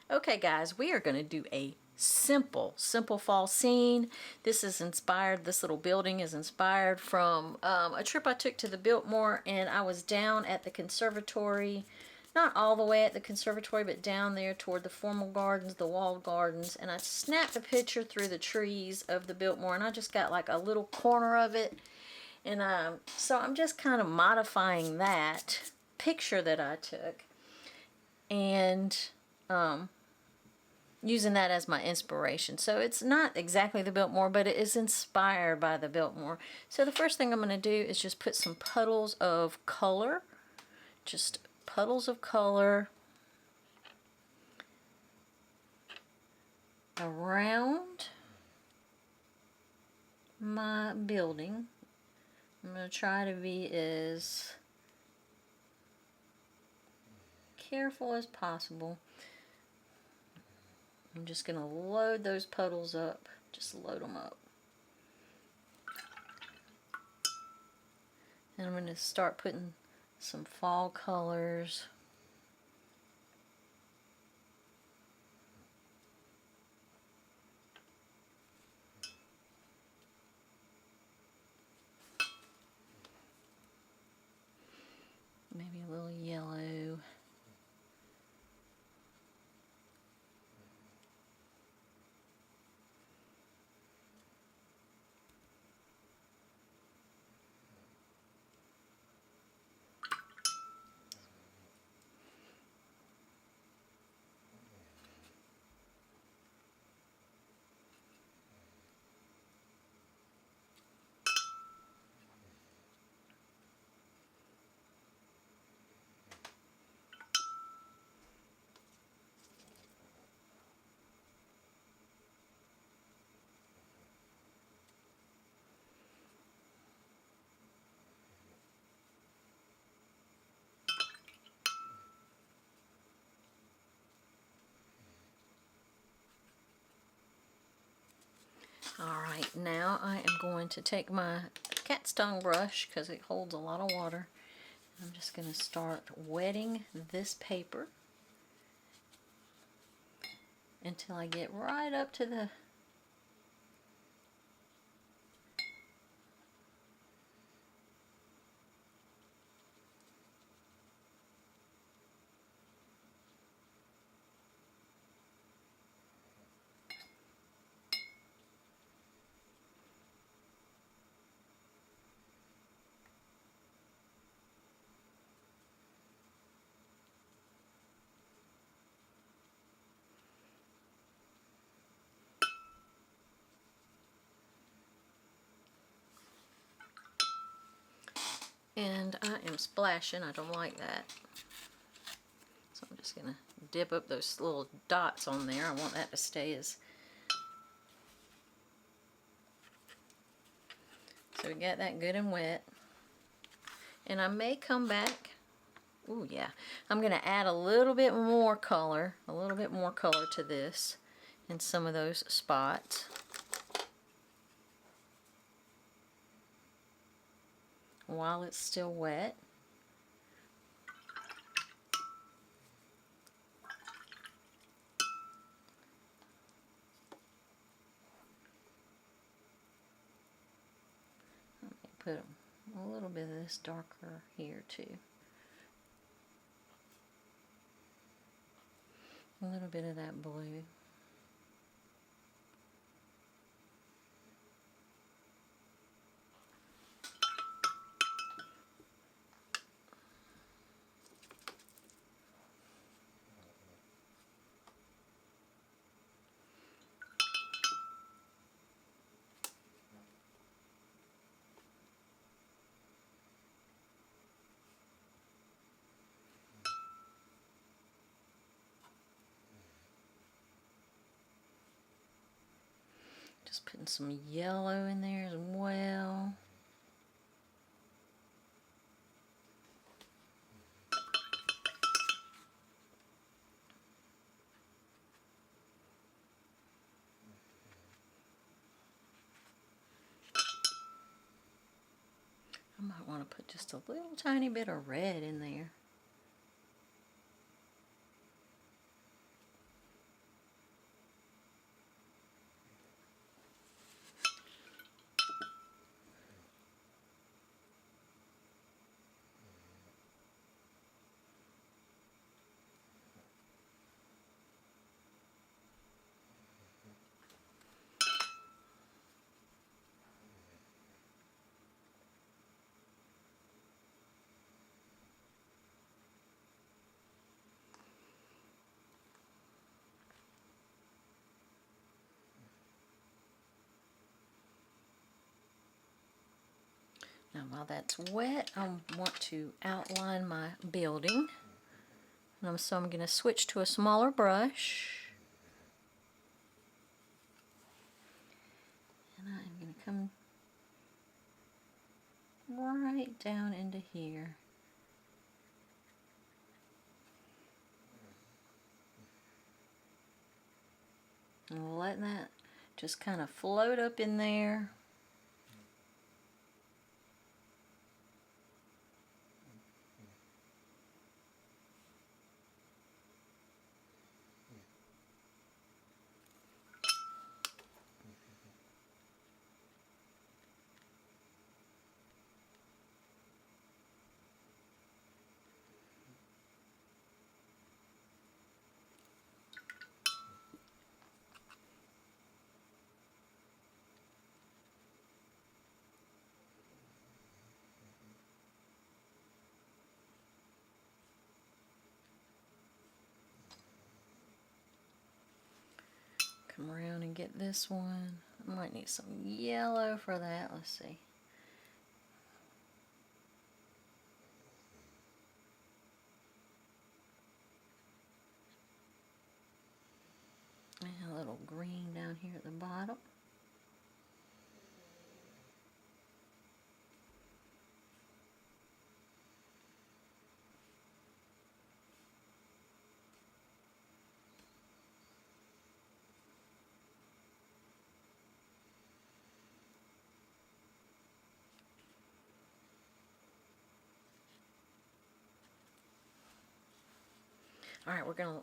Okay guys, we are going to do a simple fall scene. This little building is inspired from a trip I took to the Biltmore, and I was down at the conservatory, not all the way at the conservatory, but down there toward the formal gardens, the walled gardens, and I snapped a picture through the trees of the Biltmore, and I just got like a little corner of it. And so I'm just kind of modifying that picture that I took, and using that as my inspiration. So it's not exactly the Biltmore, but it is inspired by the Biltmore. So the first thing I'm going to do is just put some puddles of color, just puddles of color around my building. I'm going to try to be as careful as possible. I'm just going to load those puddles up. Just load them up. And I'm going to start putting some fall colors. Maybe a little yellow. Alright, now I am going to take my cat's tongue brush, because it holds a lot of water. I'm just going to start wetting this paper until I get right up to the and I am splashing. I don't like that. So I'm just going to dip up those little dots on there. I want that to stay as... So we got that good and wet. And I may come back. Ooh, yeah. I'm going to add a little bit more color to this in some of those spots, while it's still wet. Let me put a little bit of this darker here too. A little bit of that blue. Just putting some yellow in there as well. I might want to put just a little tiny bit of red in there. Now while that's wet, I want to outline my building. So I'm going to switch to a smaller brush. And I'm going to come right down into here. And letting that just kind of float up in there. Come around and get this one. I might need some yellow for that. Let's see. And a little green down here at the bottom. Alright, we're gonna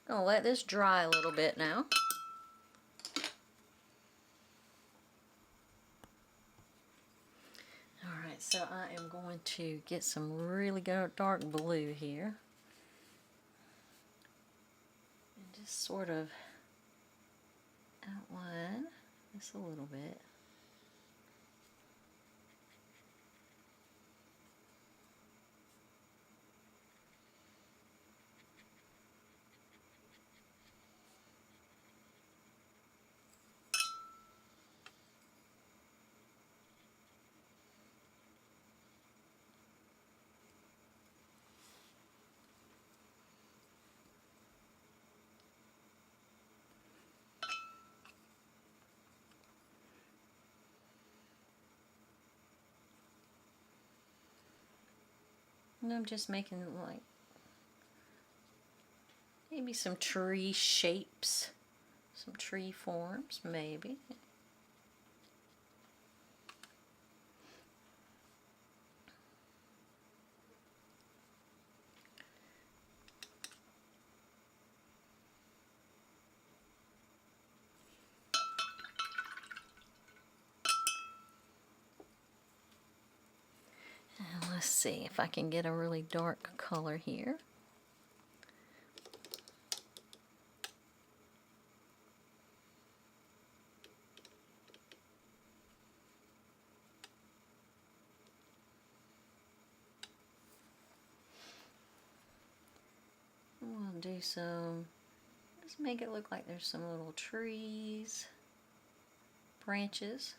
let this dry a little bit now. Alright, so I am going to get some really dark blue here. And just sort of outline this a little bit. And I'm just making like maybe some tree shapes, some tree forms, maybe. And let's see if I can get a really dark color here. We'll do some, just make it look like there's some little trees, branches.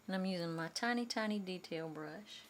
And I'm using my tiny, tiny detail brush.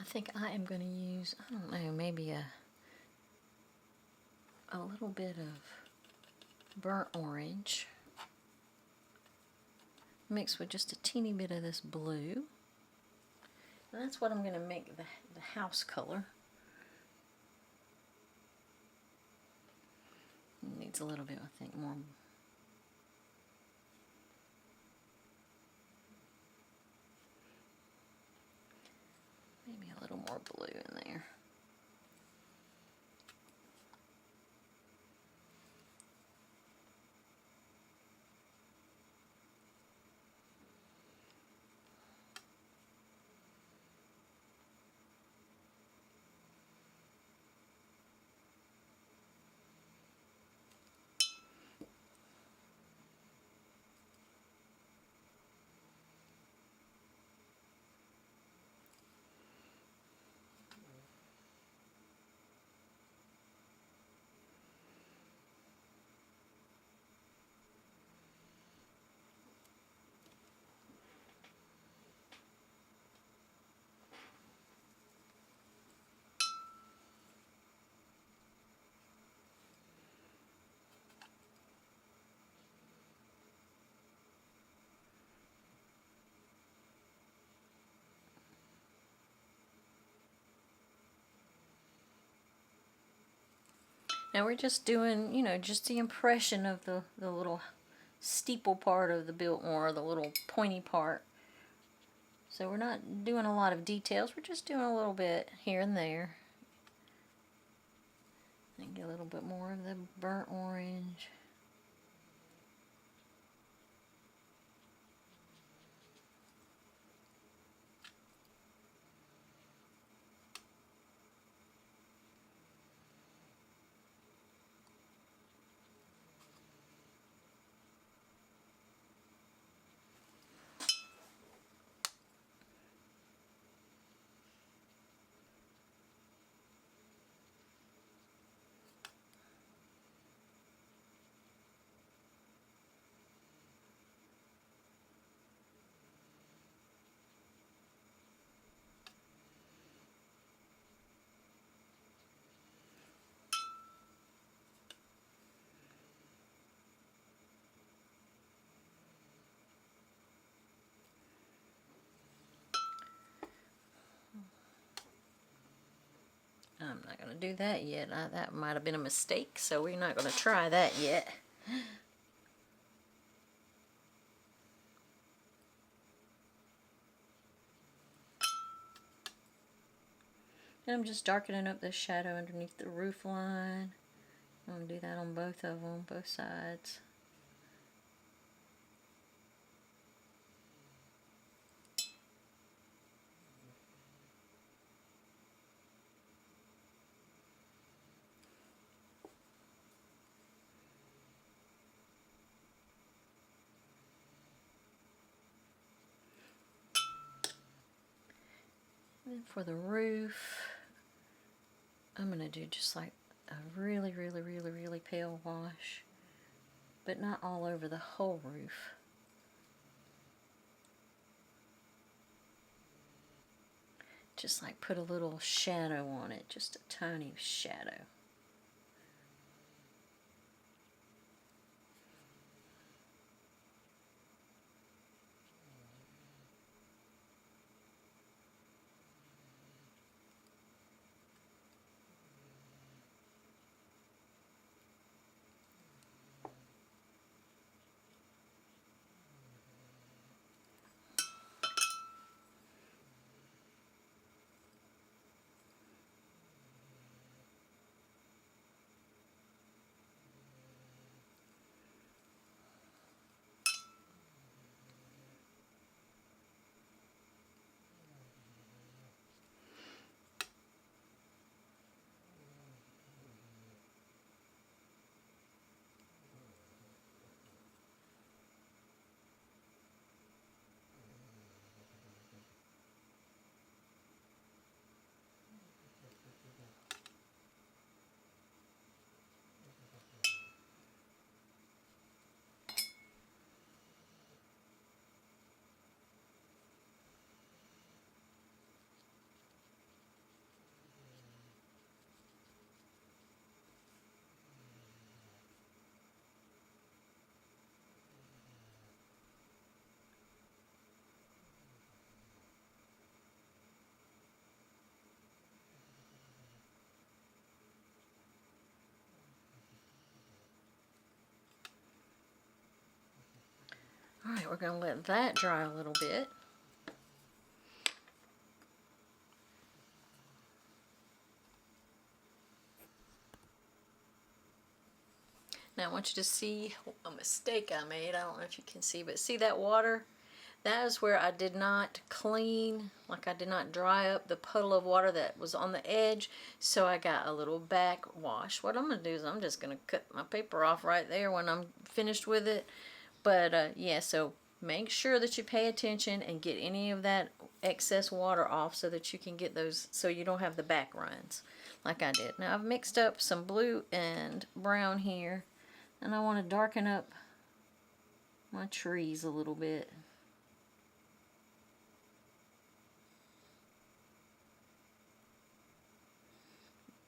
think I am going to use, I don't know, maybe a little bit of burnt orange mixed with just a teeny bit of this blue. And that's what I'm going to make the house color. It needs a little bit, I think, more. Maybe a little more blue in there. Now we're just doing, you know, just the impression of the little steeple part of the Biltmore, the little pointy part. So we're not doing a lot of details, we're just doing a little bit here and there. And get a little bit more of the burnt orange. I'm not going to do that yet. That might have been a mistake, so we're not going to try that yet. And I'm just darkening up the shadow underneath the roof line. I'm going to do that on both of them, both sides. And then for the roof, I'm going to do just like a really, really, really, really pale wash, but not all over the whole roof. Just like put a little shadow on it, just a tiny shadow. Alright, we're going to let that dry a little bit. Now I want you to see a mistake I made. I don't know if you can see, but see that water? That is where I did not clean, like I did not dry up the puddle of water that was on the edge, so I got a little backwash. What I'm going to do is I'm just going to cut my paper off right there when I'm finished with it. But yeah, so make sure that you pay attention and get any of that excess water off so that you can get those, so you don't have the back runs like I did. Now I've mixed up some blue and brown here, and I want to darken up my trees a little bit.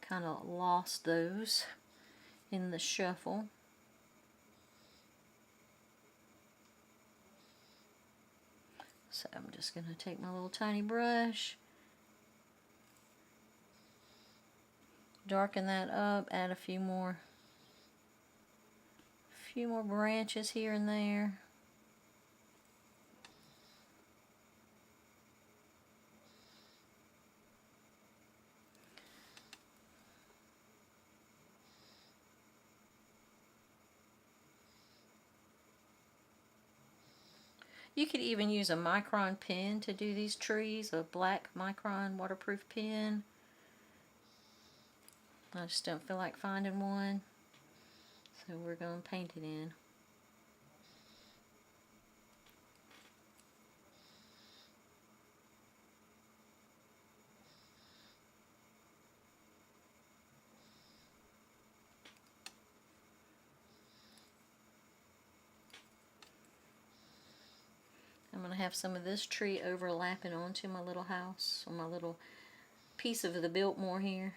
Kind of lost those in the shuffle. So I'm just going to take my little tiny brush, darken that up, add a few more branches here and there. You could even use a micron pen to do these trees, a black micron waterproof pen. I just don't feel like finding one, so we're going to paint it in. I'm going to have some of this tree overlapping onto my little house, on my little piece of the Biltmore here.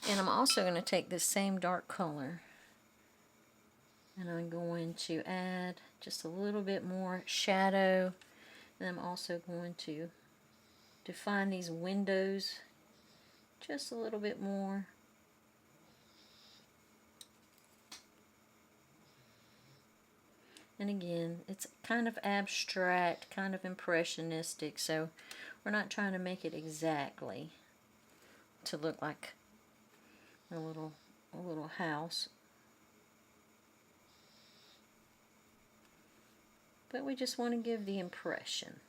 And I'm also going to take this same dark color, and I'm going to add just a little bit more shadow, and I'm also going to define these windows just a little bit more. And again, it's kind of abstract, kind of impressionistic, so we're not trying to make it exactly to look like a little house. But we just want to give the impression.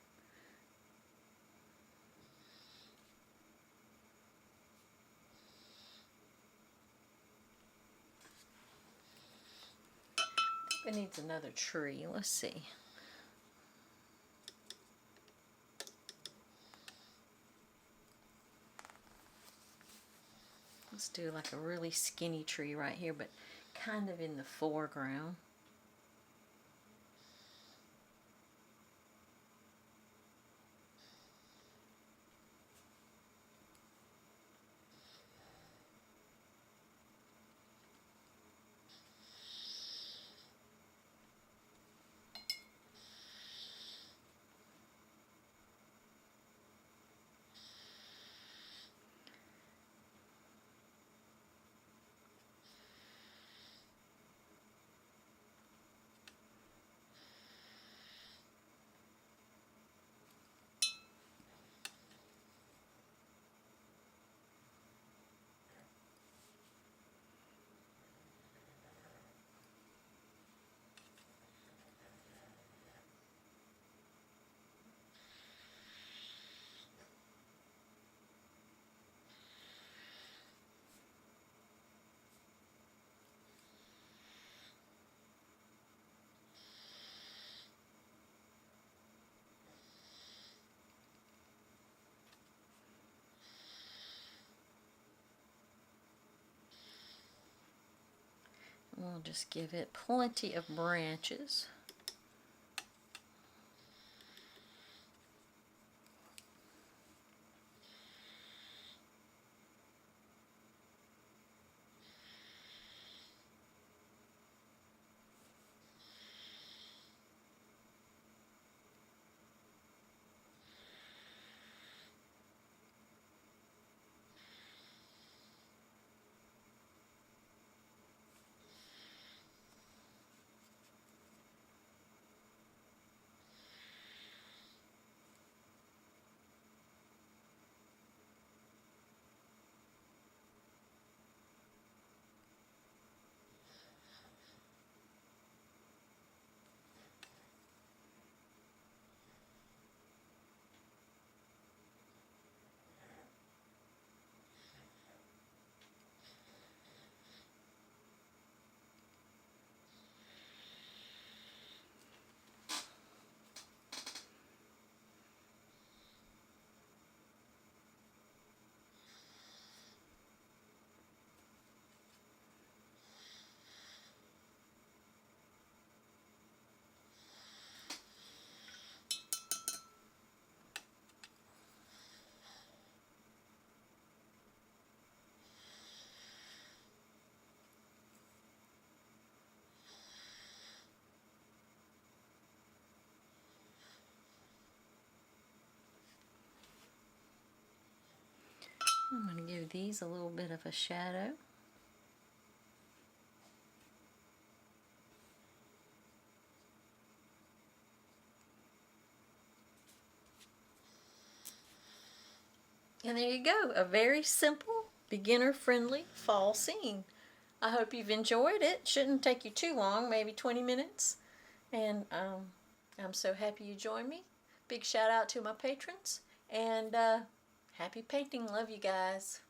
It needs another tree. Let's see. Let's do like a really skinny tree right here, but kind of in the foreground. We'll just give it plenty of branches. I'm going to give these a little bit of a shadow. And there you go, a very simple, beginner-friendly fall scene. I hope you've enjoyed it. Shouldn't take you too long, maybe 20 minutes. And I'm so happy you joined me. Big shout out to my patrons. And happy painting. Love you guys.